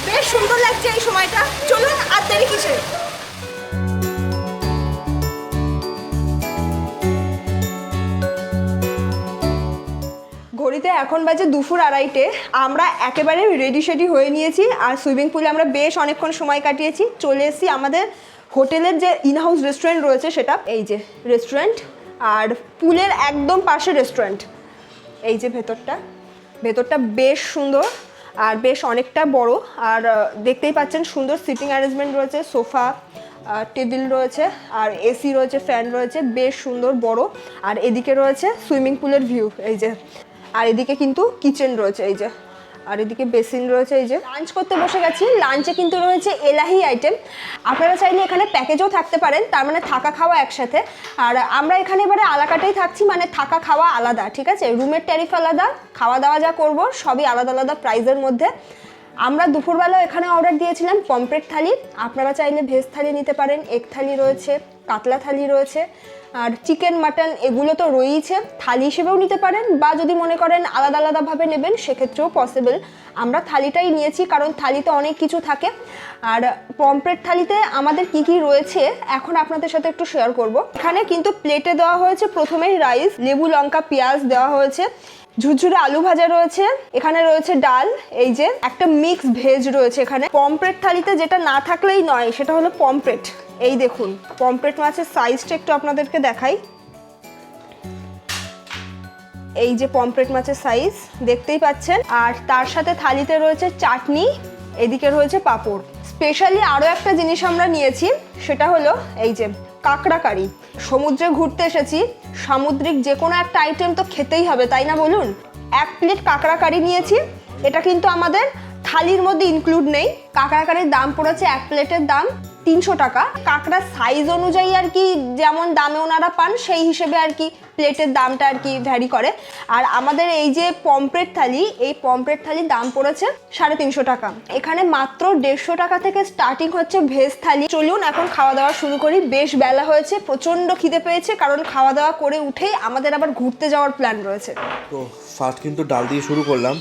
বেশ সুন্দর লাগছে এই সময়টা। চলুন আর দেরি কিসে। ঘড়িতে এখন বাজে দুপুর 2:30। আমরা একেবারে রেডি শেডি হয়ে নিয়েছি, আর সুইমিং পুলে আমরা বেশ অনেকক্ষণ সময় কাটিয়েছি। চলে এসেছি আমাদের হোটেলের যে ইনহাউস রেস্টুরেন্ট রয়েছে সেটা। এই যে রেস্টুরেন্ট, আর পুলের একদম পাশে রেস্টুরেন্ট। এই যে ভেতরটা বেশ সুন্দর আর বেশ অনেকটা বড়। আর দেখতেই পাচ্ছেন সুন্দর সিটিং অ্যারেঞ্জমেন্ট রয়েছে, সোফা, টেবিল রয়েছে, আর এসি রয়েছে, ফ্যান রয়েছে, বেশ সুন্দর বড়। আর এদিকে রয়েছে সুইমিং পুলের ভিউ, এই যে। আর এদিকে কিন্তু কিচেন রয়েছে, এই যে। আর এদিকে বেসিন রয়েছে, এই যে। লাঞ্চ করতে বসে গেছি, লাঞ্চে কিন্তু রয়েছে এলাহি আইটেম। আপনারা চাইলে এখানে প্যাকেজও থাকতে পারেন, তার মানে থাকা খাওয়া একসাথে। আর আমরা এখানে এবারে আলাকাটাই থাকছি, মানে থাকা খাওয়া আলাদা, ঠিক আছে। রুমের ট্যারিফ আলাদা, খাওয়া দাওয়া যা করবো সবই আলাদা আলাদা প্রাইজের মধ্যে। আমরা দুপুরবেলা এখানে অর্ডার দিয়েছিলাম পমফ্রেট থালি, আপনারা চাইলে ভেজ থালি নিতে পারেন, এগ থালি রয়েছে, কাতলা থালি রয়েছে, আর চিকেন মাটন এগুলো তো রয়েইছে, থালি হিসেবেও নিতে পারেন, বা যদি মনে করেন আলাদা আলাদাভাবে নেবেন সেক্ষেত্রেও পসিবল। আমরা থালিটাই নিয়েছি কারণ থালিতে অনেক কিছু থাকে। আর পমফ্রেট থালিতে আমাদের কি কি রয়েছে এখন আপনাদের সাথে একটু শেয়ার করব। এখানে কিন্তু প্লেটে দেওয়া হয়েছে প্রথমেই রাইস, লেবু লঙ্কা পেঁয়াজ দেওয়া হয়েছে, ঝুরঝুরে আলু ভাজা রয়েছে, এখানে রয়েছে ডাল, এই যে একটা মিক্স ভেজ রয়েছে। এখানে পমফ্রেট থালিতে যেটা না থাকলেই নয় সেটা হলো পমফ্রেট। এই দেখুন পমফ্রেট মাছের সাইজটা একটু আপনাদেরকে দেখাই, এই যে পমফ্রেট মাছের সাইজ দেখতেই পাচ্ছেন। আর তার সাথে থালিতে রয়েছে চাটনি, এদিকে রয়েছে পাঁপড়। স্পেশালি আরও একটা জিনিস আমরা নিয়েছি, সেটা হলো এই যে কাঁকড়া কারি। সমুদ্রে ঘুরতে এসেছি, সামুদ্রিক যে কোনো একটা আইটেম তো খেতেই হবে, তাই না বলুন? 1 প্লেট কাঁকড়া কারি নিয়েছি, এটা কিন্তু আমাদের থালির মধ্যে ইনক্লুড নেই। কাঁকড়া কারির দাম পড়েছে 1 প্লেটের দাম 300 টাকা। কাঁকড়ার সাইজ অনুযায়ী আর কি যেমন দামে ওনারা পান সেই হিসেবে আর কি প্লেটের দামটা আর কি ভ্যারি করে। আর আমাদের এই যে পমফ্রেট থালি, এই পমফ্রেট থালির দাম পড়েছে 350 টাকা। এখানে মাত্র 150 টাকা থেকে স্টার্টিং হচ্ছে ভেজ থালি। চলুন এখন খাওয়া দাওয়া শুরু করি, বেশ বেলা হয়েছে, প্রচণ্ড খিদে পেয়েছে, কারণ খাওয়া দাওয়া করে উঠেই আমাদের আবার ঘুরতে যাওয়ার প্ল্যান রয়েছে। তো ফার্স্ট কিন্তু ডাল দিয়ে শুরু করলাম,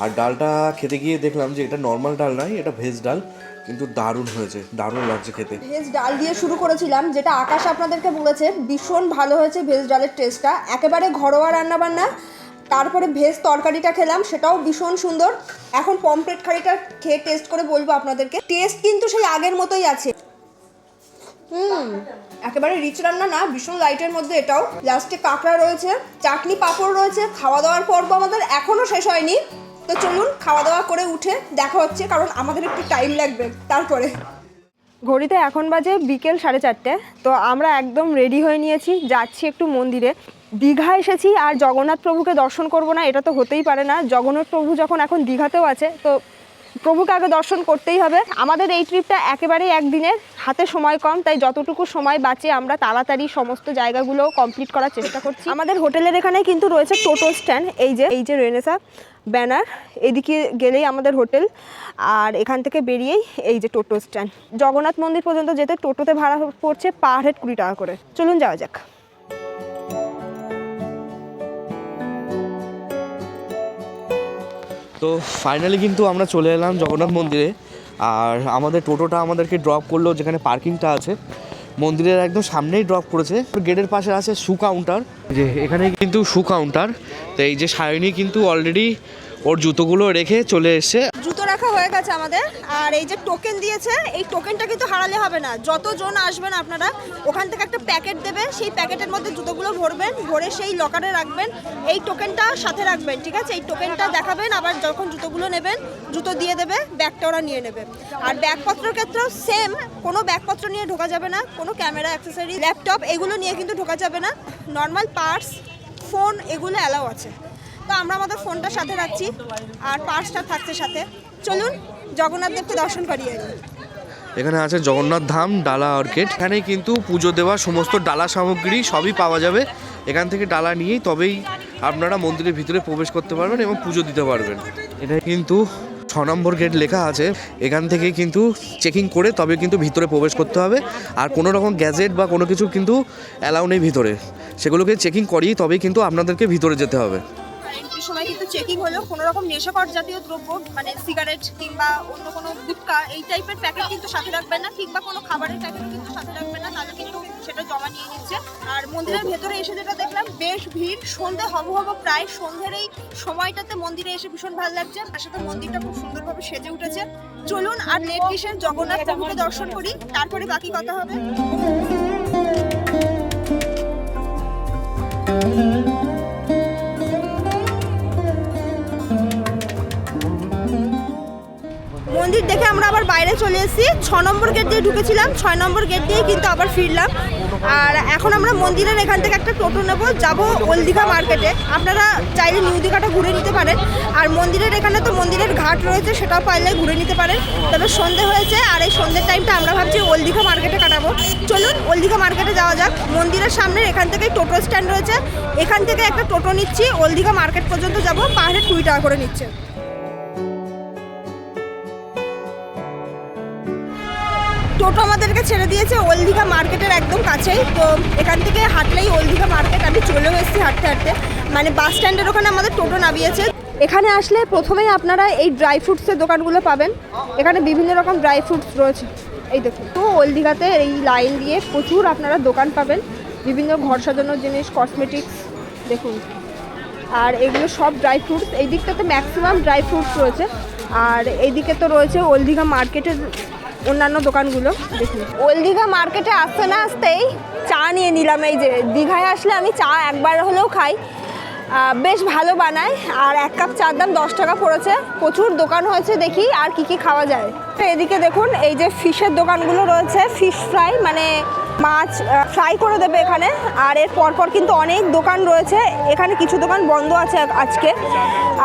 আর ডালটা খেতে গিয়ে দেখলাম যে এটা নর্মাল ডাল নয়, এটা ভেজ ডাল, কিন্তু দারুণ হয়েছে, দারুণ লাগছে খেতে। ভেজ ডাল দিয়ে শুরু করেছিলাম, যেটা আকাশ আপনাদেরকে বলেছে ভীষণ ভালো হয়েছে ভেজ ডালের টেস্টটা, একেবারে ঘরোয়া রান্নাবান্না। তারপরে ভেজ তরকারিটা খেলাম, সেটাও ভীষণ সুন্দর। এখন পমফ্রেট কারিটা খেয়ে টেস্ট করে বলবো আপনাদেরকে, টেস্ট কিন্তু সেই আগের মতোই আছে। একেবারে রিচ রান্না না, ভীষণ লাইটের মধ্যে এটাও। লাস্টে কাঁকড়া রয়েছে, চাটনি পাঁপড় রয়েছে। খাওয়া দাওয়ার পর্ব আমাদের এখনও শেষ হয়নি, তো চলুন খাওয়া দাওয়া করে উঠে দেখা হচ্ছে, কারণ আমাদের একটু টাইম লাগবে। তারপরে ঘড়িতে এখন বাজে বিকেল 4:30, তো আমরা একদম রেডি হয়ে নিয়েছি, যাচ্ছি একটু মন্দিরে। দীঘা এসেছি আর জগন্নাথ প্রভুকে দর্শন করব না, এটা তো হতেই পারে না। জগন্নাথ প্রভু যখন এখন দীঘাতেও আছে, তো প্রভুকে আগে দর্শন করতেই হবে। আমাদের এই ট্রিপটা একেবারেই একদিনের, হাতে সময় কম, তাই যতটুকু সময় বাঁচে আমরা তাড়াতাড়ি সমস্ত জায়গাগুলো কমপ্লিট করার চেষ্টা করছি। আমাদের হোটেলের এখানে কিন্তু রয়েছে টোটো স্ট্যান্ড, এই যে রেনেসা ব্যানার, এদিকে গেলেই আমাদের হোটেল, আর এখান থেকে বেরিয়েই এই যে টোটো স্ট্যান্ড। জগন্নাথ মন্দির পর্যন্ত যেতে টোটোতে ভাড়া পড়ছে পার হেড 20 টাকা করে। চলুন যাওয়া যাক। তো ফাইনালি কিন্তু আমরা চলে এলাম জগন্নাথ মন্দিরে, আর আমাদের টোটোটা আমাদেরকে ড্রপ করলো যেখানে পার্কিংটা আছে, মন্দিরের একদম সামনেই ড্রপ করেছে। গেটের পাশে আছে শু কাউন্টার, যে এখানে কিন্তু শু কাউন্টার। তো এই যে সায়নী কিন্তু অলরেডি ওর জুতোগুলো রেখে চলে এসছে। জুতো রাখা হয়ে গেছে আমাদের, আর এই যে টোকেন দিয়েছে, এই টোকেনটা কিন্তু হারালে হবে না। যতজন আসবেন আপনারা ওখান থেকে একটা প্যাকেট দেবে, সেই প্যাকেটের মধ্যে জুতোগুলো ভরবেন, ভরে সেই লকারে রাখবেন। এই টোকেনটা সাথে রাখবেন, ঠিক আছে? এই টোকেনটা দেখাবেন, আবার যখন জুতোগুলো নেবেন জুতো দিয়ে দেবে, ব্যাগটা ওরা নিয়ে নেবে। আর ব্যাগপত্রের ক্ষেত্রেও সেম, কোনো ব্যাগপত্র নিয়ে ঢোকা যাবে না, কোনো ক্যামেরা অ্যাক্সেসরি ল্যাপটপ এগুলো নিয়ে কিন্তু ঢোকা যাবে না। নর্মাল পার্স ফোন এগুলো অ্যালাউ আছে, তো আমরা আমাদের ফোনটা সাথে রাখছি আর পার্সটা থাকছে সাথে। চলুন জগন্নাথ দেবকে দর্শন করিয়ে নিই। এখানে আছে জগন্নাথ ধাম ডালা অর্কিড, এখানে কিন্তু পুজো দেওয়ার সমস্ত ডালা সামগ্রী সবই পাওয়া যাবে। এখান থেকে ডালা নিয়েই তবেই আপনারা মন্দিরের ভিতরে প্রবেশ করতে পারবেন এবং পুজো দিতে পারবেন। এটা কিন্তু 6 নম্বর গেট লেখা আছে, এখান থেকে কিন্তু চেকিং করে তবে কিন্তু ভিতরে প্রবেশ করতে হবে। আর কোনো রকম গ্যাজেট বা কোনো কিছু কিন্তু অ্যালাউ নেই ভিতরে, সেগুলোকে চেকিং করিয়ে তবেই কিন্তু আপনাদেরকে ভিতরে যেতে হবে। এন্ট্রির সময় কিন্তু চেকিং হলো, কোনো রকম নেশাকর জাতীয় দ্রব্য মানে সিগারেট কিংবা অন্য কোনো গুটকা এই টাইপের প্যাকেট কিন্তু সাথে রাখবেন না, কিংবা কোনো খাবারের প্যাকেটও কিন্তু সাথে রাখবেন না, তাহলে কিন্তু সেটা জমা নিয়ে নিচ্ছে। আর মন্দিরের ভেতরে এসে যেটা দেখলাম, বেশ ভিড়, সন্ধে হব প্রায়। সন্ধ্যের এই সময়টাতে মন্দিরে এসে ভীষণ ভালো লাগছে, তার সাথে মন্দিরটা খুব সুন্দরভাবে সেজে উঠেছে। চলুন আর লেট কিসের, জগন্নাথ প্রভুকে দর্শন করি, তারপরে বাকি কথা হবে। মন্দির দেখে আমরা আবার বাইরে চলে এসেছি। 6 নম্বর গেট দিয়ে ঢুকেছিলাম, 6 নম্বর গেট দিয়ে কিন্তু আবার ফিরলাম। আর এখন আমরা মন্দিরের এখান থেকে একটা টোটো নেবো, যাবো ওল্ড দীঘা মার্কেটে। আপনারা চাইলে নিউ দীঘাটা ঘুরে নিতে পারেন, আর মন্দিরের এখানে তো মন্দিরের ঘাট রয়েছে, সেটাও পাইলে ঘুরে নিতে পারেন। তবে সন্ধে হয়েছে, আর এই সন্ধ্যের টাইমটা আমরা ভাবছি ওল্ড দীঘা মার্কেটে কাটাবো। চলুন ওল্ড দীঘা মার্কেটে যাওয়া যাক। মন্দিরের সামনে এখান থেকে টোটো স্ট্যান্ড রয়েছে, এখান থেকে একটা টোটো নিচ্ছি, ওল্ড দীঘা মার্কেট পর্যন্ত যাবো, পার হেড 20 টাকা করে নিচ্ছে। টোটো আমাদেরকে ছেড়ে দিয়েছে ওল্ড দীঘা মার্কেটের একদম কাছেই। তো এখান থেকে হাঁটলেই ওল্ড দীঘা মার্কেট। আমি চলেও এসেছি হাঁটতে হাঁটতে, মানে বাস স্ট্যান্ডের ওখানে আমাদের টোটো নামিয়েছে। এখানে আসলে প্রথমেই আপনারা এই ড্রাই ফ্রুটসের দোকানগুলো পাবেন। এখানে বিভিন্ন রকম ড্রাই ফ্রুটস রয়েছে, এই দেখুন। তো ওল্ড দীঘাতে এই লাইন দিয়ে প্রচুর আপনারা দোকান পাবেন, বিভিন্ন ঘর সাজানোর জিনিস, কসমেটিক্স দেখুন। আর এগুলো সব ড্রাই ফ্রুটস, এই দিকটাতে ম্যাক্সিমাম ড্রাই ফ্রুটস রয়েছে। আর এইদিকে তো রয়েছে ওল্ড দীঘা মার্কেটের অন্যান্য দোকানগুলো দেখুন। ওল্ড দীঘা মার্কেটে আসতে না আসতেই চা নিয়ে নিলাম। এই যে দীঘায় আসলে আমি চা একবার হলেও খাই, বেশ ভালো বানায়। আর এক কাপ চার দাম 10 টাকা পড়েছে। প্রচুর দোকান হয়েছে, দেখি আর কি কি খাওয়া যায়। তো এদিকে দেখুন এই যে ফিশের দোকানগুলো রয়েছে, ফিশ ফ্রাই, মানে মাছ ফ্রাই করে দেবে এখানে। আর এর পরপর কিন্তু অনেক দোকান রয়েছে, এখানে কিছু দোকান বন্ধ আছে আজকে।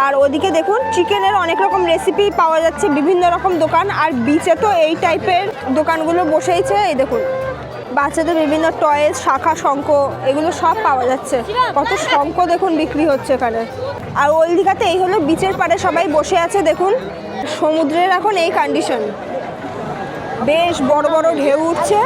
আর ওদিকে দেখুন চিকেনের অনেক রকম রেসিপি পাওয়া যাচ্ছে, বিভিন্ন রকম দোকান। আর বিচে তো এই টাইপের দোকানগুলো বসেইছে, এই দেখুন বাচ্চাদের বিভিন্ন টয়েস, শাখা, শঙ্খ, এগুলো সব পাওয়া যাচ্ছে। কত শঙ্খ দেখুন বিক্রি হচ্ছে এখানে। আর ওল্ড দীঘাতে এই হলো বিচের পাড়ে সবাই বসে আছে দেখুন। সমুদ্রের এখন এই কন্ডিশন, বেশ বড় বড় ঢেউ উঠছে।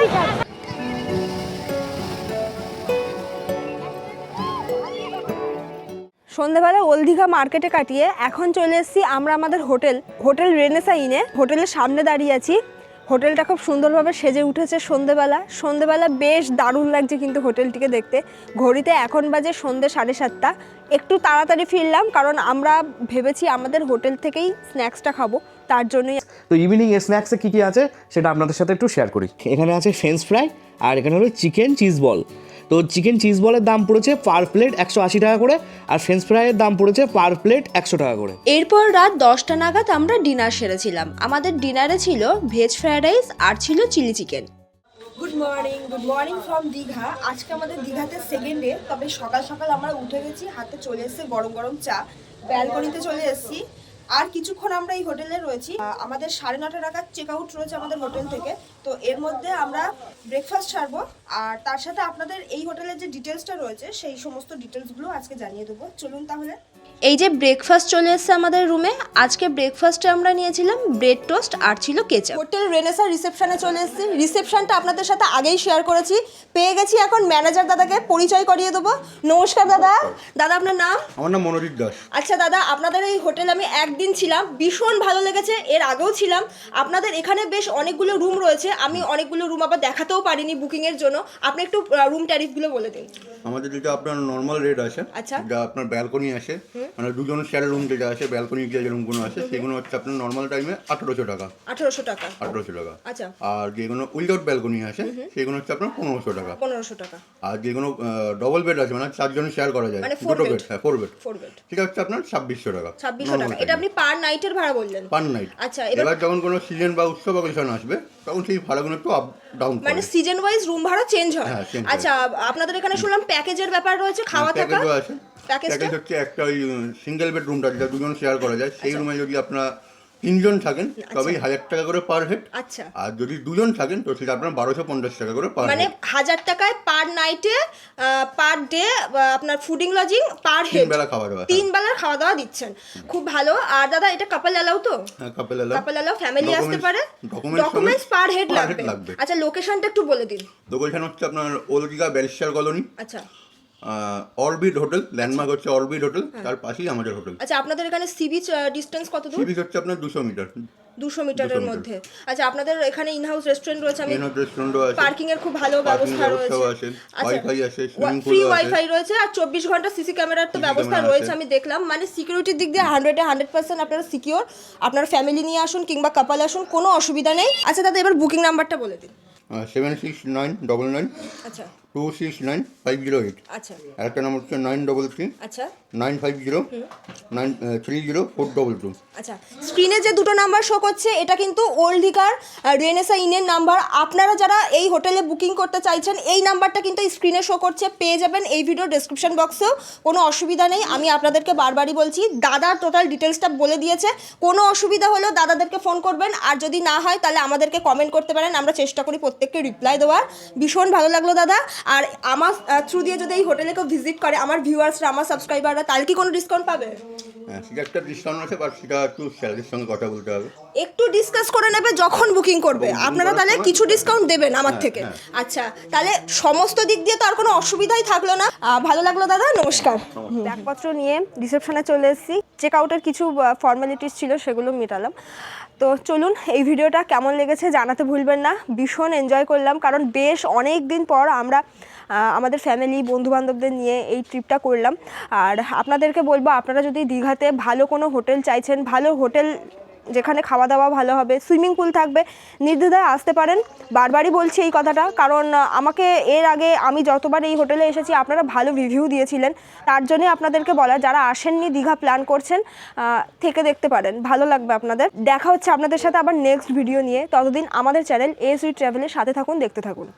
সন্ধ্যাবেলা ওল্ড দীঘা মার্কেটে কাটিয়ে এখন চলে এসেছি আমরা আমাদের হোটেল রেনেসা ইনে। হোটেলের সামনে দাঁড়িয়ে আছি। হোটেলটা খুব সুন্দরভাবে সেজে উঠেছে সন্ধ্যেবেলা বেশ দারুণ লাগছে কিন্তু হোটেলটিকে দেখতে। ঘড়িতে এখন বাজে সন্ধ্যে 7:30। একটু তাড়াতাড়ি ফিরলাম কারণ আমরা ভেবেছি আমাদের হোটেল থেকেই স্ন্যাক্সটা খাবো, তার জন্যই। তো ইভিনিং স্ন্যাক্সে কী কী আছে সেটা আপনাদের সাথে একটু শেয়ার করি। এখানে আছে ফ্রেঞ্চ ফ্রাই, আর এখানে হলো চিকেন চিজ বল। তো চিকেন চিজ বলের দাম পড়েছে পার প্লেট 180 টাকা করে, আর ফ্রেঞ্চ ফ্রাইয়ের দাম পড়েছে পার প্লেট 100 টাকা করে। এরপর রাত 10টা নাগাদ আমরা ডিনার সেরেছিলাম। আমাদের ডিনারে ছিল ভেজ ফ্রাইড রাইস আর ছিল chilli chicken. Good morning from Digha. আজকে আমাদের দীঘাতে সেকেন্ড ডে। তবে সকাল সকাল আমরা উঠে গেছি, হাতে চলে এসেছে গরম গরম চা, ব্যালকনিতে চলে এসেছি। আর কিছুক্ষণ আমরা এই হোটেলে রয়েছি। আমাদের 9:30 নাগাদ চেক আউট রয়েছে আমাদের হোটেল থেকে। তো এর মধ্যে আমরা ব্রেকফাস্ট ছাড়বো, আর তার সাথে আপনাদের এই হোটেলের যে ডিটেলসটা রয়েছে সেই সমস্ত ডিটেলসগুলো আজকে জানিয়ে দেবো। চলুন তাহলে। এই যে ব্রেকফাস্ট চলে এসেছে আমাদের রুমে। আজকে ব্রেকফাস্টে আমরা নিয়েছিলাম ব্রেড টোস্ট আর ছিল কেচাপ। হোটেল রেনেসা রিসেপশনে চলে এসেছি। রিসেপশনটা আপনাদের সাথে আগেই শেয়ার করেছি। পেয়ে গেছি এখন ম্যানেজার দাদাকে, পরিচয় করিয়ে দেবো। নমস্কার দাদা। দাদা আপনার নাম? আমার নাম মনোজিৎ দাস। আচ্ছা দাদা, আপনাদের এই হোটেলে আমি একদিন ছিলাম, ভীষণ ভালো লেগেছে। এর আগেও ছিলাম। আপনাদের এখানে বেশ অনেকগুলো রুম রয়েছে, আমি অনেকগুলো রুম আবার দেখাতেও পারিনি বুকিংয়ের জন্য। আপনি একটু রুম ট্যারিফগুলো বলে দিন। আমাদের যেটা আপনার নর্মাল রেট আছে, আচ্ছা। যা আপনার ব্যালকনি আসে, মানে দুজন শেয়ার রুম যেটা আছে, ব্যালকনি যে রুমগুলো আছে সেগুলো হচ্ছে আপনার নর্মাল টাইমে 1800 টাকা। 1800 টাকা। 1800 টাকা। আচ্ছা। আর যেগুলো উইদাউট ব্যালকনি আছে সেগুলো হচ্ছে আপনার 1500 টাকা। 1500 টাকা। আর যেগুলো ডবল বেড আছে, মানে 4 জন শেয়ার করা যায়, মানে দুটো বেড, হ্যাঁ 4 বেড, 4 বেড, ঠিক আছে আপনার 2600 টাকা। 2600 টাকা। এটা আপনি পার নাইটের ভাড়া বললেন? Per night. আচ্ছা। এবার যখন কোনো সিজন বা উৎসব অকেশন আসবে তখন সেই ভাড়াগুলো একটু আপ ডাউন করে, মানে সিজন ওয়াইজ রুম ভাড়া চেঞ্জ হয়। হ্যাঁ, change হয়। আচ্ছা, আপনাদের এখানে শুনলাম প্যাকেজের ব্যাপার রয়েছে, খাওয়া থাকা। প্যাকেজও আছে। প্যাকেজটা প্যাকেজ হচ্ছে একটা ওই সিঙ্গেল বেড রুমটা যেটা দুজন শেয়ার করা যায়, সেই রুমে যদি আপনারা 3 জন থাকেন তবেই 1000 টাকা করে পার হেড। আচ্ছা। আর যদি 2 জন থাকেন তো সেটা আপনার 1250 টাকা করে পার মানে হেড। 1000 টাকায় পার নাইটে, পার ডে আপনার ফুডিং লজিং পার হেড, 3 বেলা খাওয়া দাওয়া। 3 বেলার খাওয়া দাওয়া দিচ্ছেন, খুব ভালো। আর দাদা এটা কাপল অ্যালাউ তো? হ্যাঁ, কাপল অ্যালাউ, ফ্যামিলি আসতে পারে। ডকুমেন্টস পার হেড লাগবে। আচ্ছা, লোকেশনটা একটু বলে দিন। লোকেশন হচ্ছে আপনার ওল্ড দীঘা ব্যারিস্টার কলোনি। আচ্ছা। অরবিট হোটেল, ল্যান্ডমার্ক হচ্ছে অরবিট হোটেল, তার পাশেই আমাদের হোটেল। আচ্ছা, আপনাদের এখানে সি বিচ ডিসটেন্স কত দূর? সি বিচ হচ্ছে আপনার 200 মিটার। 200 মিটারের মধ্যে। আচ্ছা, আপনাদের এখানে ইনহাউস রেস্টুরেন্ট রয়েছে, আমি রেস্টুরেন্টও আছে, পার্কিং এর খুব ভালো ব্যবস্থা রয়েছে। ওয়াইফাই আছে, সুইমিং ফ্রি পুল আছে, ওয়াইফাই রয়েছে, আর 24 ঘন্টা সিসি ক্যামেরার তো ব্যবস্থা রয়েছে আমি দেখলাম। মানে সিকিউরিটির দিক দিয়ে 100% আপনারা সিকিউর। আপনারা ফ্যামিলি নিয়ে আসুন কিংবা কাপল আসুন, কোনো অসুবিধা নেই। আচ্ছা দাদা, এবার বুকিং নাম্বারটা বলে দিন। 769999 আচ্ছা 269508। আচ্ছা আরেকটা নাম্বার হচ্ছে 933 আচ্ছা 950 930 আচ্ছা। স্ক্রিনে যে দুটো নাম্বার শো করছে এটা কিন্তু ওল্ড দীঘার রেনেসা ইনের নাম্বার। আপনারা যারা এই হোটেলে বুকিং করতে চাইছেন এই নাম্বারটা কিন্তু স্ক্রিনে শো করছে, পেয়ে যাবেন এই ভিডিও ডেসক্রিপশন বক্সেও, কোনো অসুবিধা নেই। আমি আপনাদেরকে বারবারই বলছি, দাদার টোটাল ডিটেলসটা বলে দিয়েছে। কোনো অসুবিধা হলেও দাদাদেরকে ফোন করবেন, আর যদি না হয় তাহলে আমাদেরকে কমেন্ট করতে পারেন, আমরা চেষ্টা করি প্রত্যেককে রিপ্লাই দেওয়ার। ভীষণ ভালো লাগলো দাদা। আর আমার থ্রু দিয়ে যদি এই হোটেলে কেউ ভিজিট করে, আমার ভিউয়ার্সরা, আমার সাবস্ক্রাইবাররা, তাহলে কি কোনো ডিসকাউন্ট পাবে? হ্যাঁ, সেটা একটা ডিসকাউন্ট আছে, বাট সেটা একটু স্যালারির সঙ্গে কথা বলতে হবে। একটু ডিসকাস করে নেবে যখন বুকিং করবে, আপনারা তাহলে কিছু ডিসকাউন্ট দেবেন আমার থেকে। আচ্ছা, তাহলে সমস্ত দিক দিয়ে তো আর কোনো অসুবিধাই থাকলো না। ভালো লাগলো দাদা, নমস্কার। ব্যাগপত্র নিয়ে রিসেপশনে চলে এসেছি, চেক আউটের কিছু ফর্মালিটিস ছিল সেগুলো মেটালাম। তো চলুন, এই ভিডিওটা কেমন লেগেছে জানাতে ভুলবেন না। ভীষণ এনজয় করলাম, কারণ বেশ অনেক দিন পর আমরা আমাদের ফ্যামিলি বন্ধুবান্ধবদের নিয়ে এই ট্রিপটা করলাম। আর আপনাদেরকে বলবো, আপনারা যদি দীঘাতে ভালো কোনো হোটেল চাইছেন, ভালো হোটেল যেখানে খাওয়া দাওয়া ভালো হবে, সুইমিং পুল থাকবে, নির্দ্বিধায় আসতে পারেন। বারবারই বলছি এই কথাটা, কারণ আমাকে এর আগে আমি যতবার এই হোটেলে এসেছি আপনারা ভালো রিভিউ দিয়েছিলেন, তার জন্যে আপনাদেরকে বলা, যারা আসেননি, দীঘা প্ল্যান করছেন, থেকে দেখতে পারেন, ভালো লাগবে আপনাদের। দেখা হচ্ছে আপনাদের সাথে আবার নেক্সট ভিডিও নিয়ে। ততদিন আমাদের চ্যানেল ASV ট্রাভেলের সাথে থাকুন, দেখতে থাকুন।